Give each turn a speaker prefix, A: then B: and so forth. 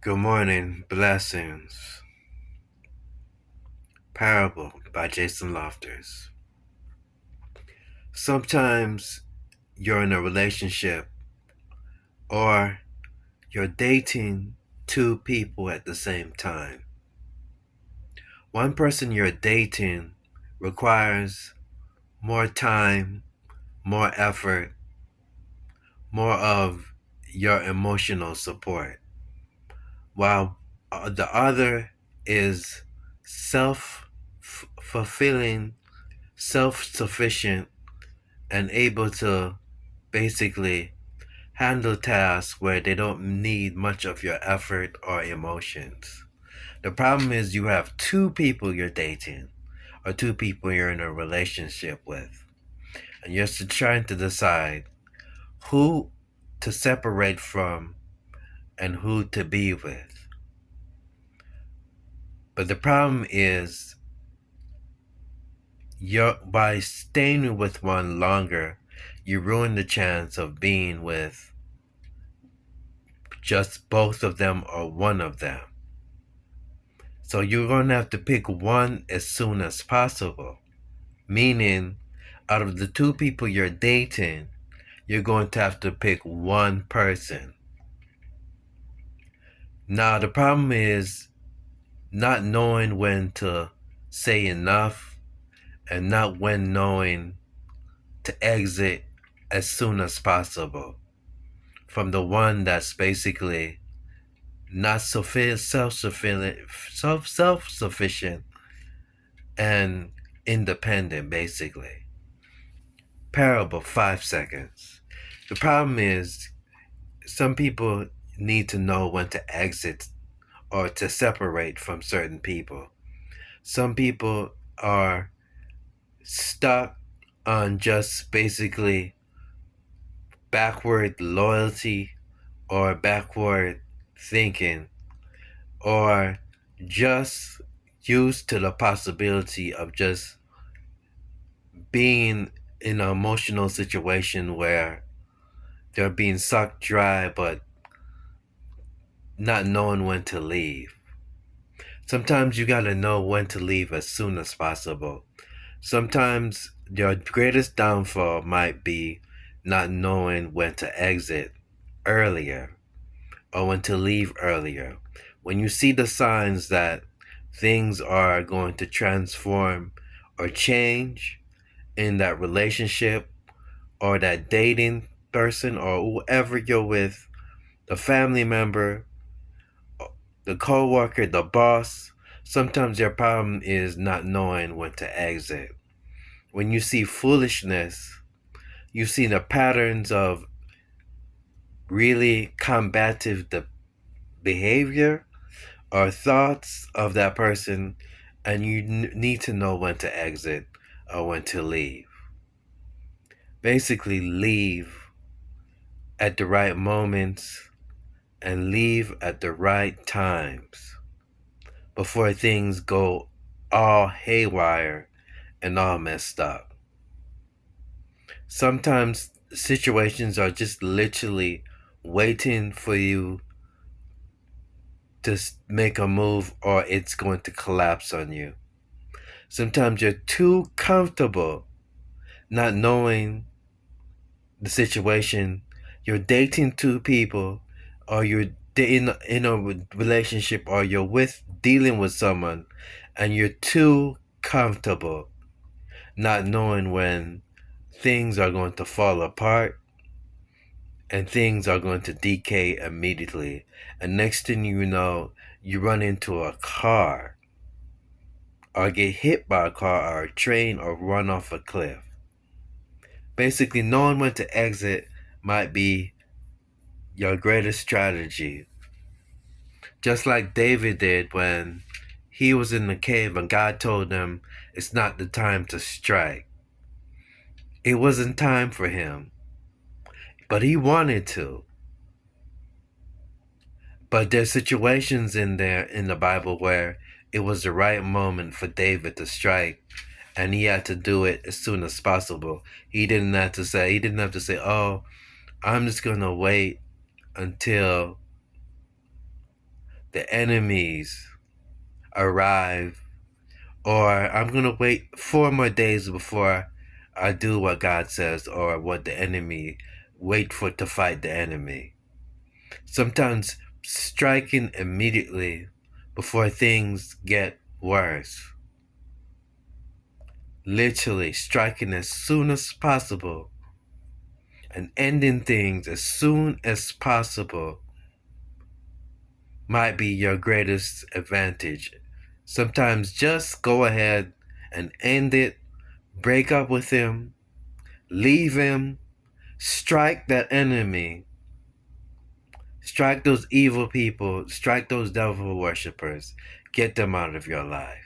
A: Good morning, blessings. Parable by Jason Lofters. Sometimes you're in a relationship or you're dating two people at the same time. One person you're dating requires more time, more effort, more of your emotional support, while the other is self fulfilling, self sufficient, and able to basically handle tasks where they don't need much of your effort or emotions. The problem is you have two people you're dating or two people you're in a relationship with, and you're still trying to decide who to separate from and who to be with. But the problem is by staying with one longer, you ruin the chance of being with just both of them or one of them. So you're going to have to pick one as soon as possible. Meaning, out of the two people you're dating, you're going to have to pick one person. Now, the problem is not knowing when to say enough and not when knowing to exit as soon as possible from the one that's basically not self-sufficient and independent, basically. Parable, 5 seconds. The problem is some people need to know when to exit or to separate from certain people. Some people are stuck on just basically backward loyalty or backward thinking, or just used to the possibility of just being in an emotional situation where they're being sucked dry but not knowing when to leave. Sometimes you gotta know when to leave as soon as possible. Sometimes your greatest downfall might be not knowing when to exit earlier or when to leave earlier. When you see the signs that things are going to transform or change in that relationship or that dating person or whoever you're with, the family member, the coworker, the boss, sometimes your problem is not knowing when to exit. When you see foolishness, you see the patterns of really combative behavior or thoughts of that person, and you need to know when to exit or when to leave. Basically, leave at the right moments and leave at the right times before things go all haywire and all messed up. Sometimes situations are just literally waiting for you to make a move or it's going to collapse on you. Sometimes you're too comfortable not knowing the situation. You're dating two people or you're in a relationship or you're with dealing with someone and you're too comfortable not knowing when things are going to fall apart and things are going to decay immediately. And next thing you know, you run into a car or get hit by a car or a train or run off a cliff. Basically, knowing when to exit might be your greatest strategy. Just like David did when he was in the cave and God told him it's not the time to strike. It wasn't time for him, but he wanted to. But there's situations in there in the Bible where it was the right moment for David to strike, and he had to do it as soon as possible. He didn't have to say, "Oh, I'm just gonna wait until the enemies arrive, or I'm going to wait 4 more days before I do what God says or what the enemy wait for to fight the enemy. Sometimes striking immediately before things get worse. Literally striking as soon as possible and ending things as soon as possible might be your greatest advantage. Sometimes just go ahead and end it, break up with him, leave him, strike that enemy, strike those evil people, strike those devil worshippers, get them out of your life.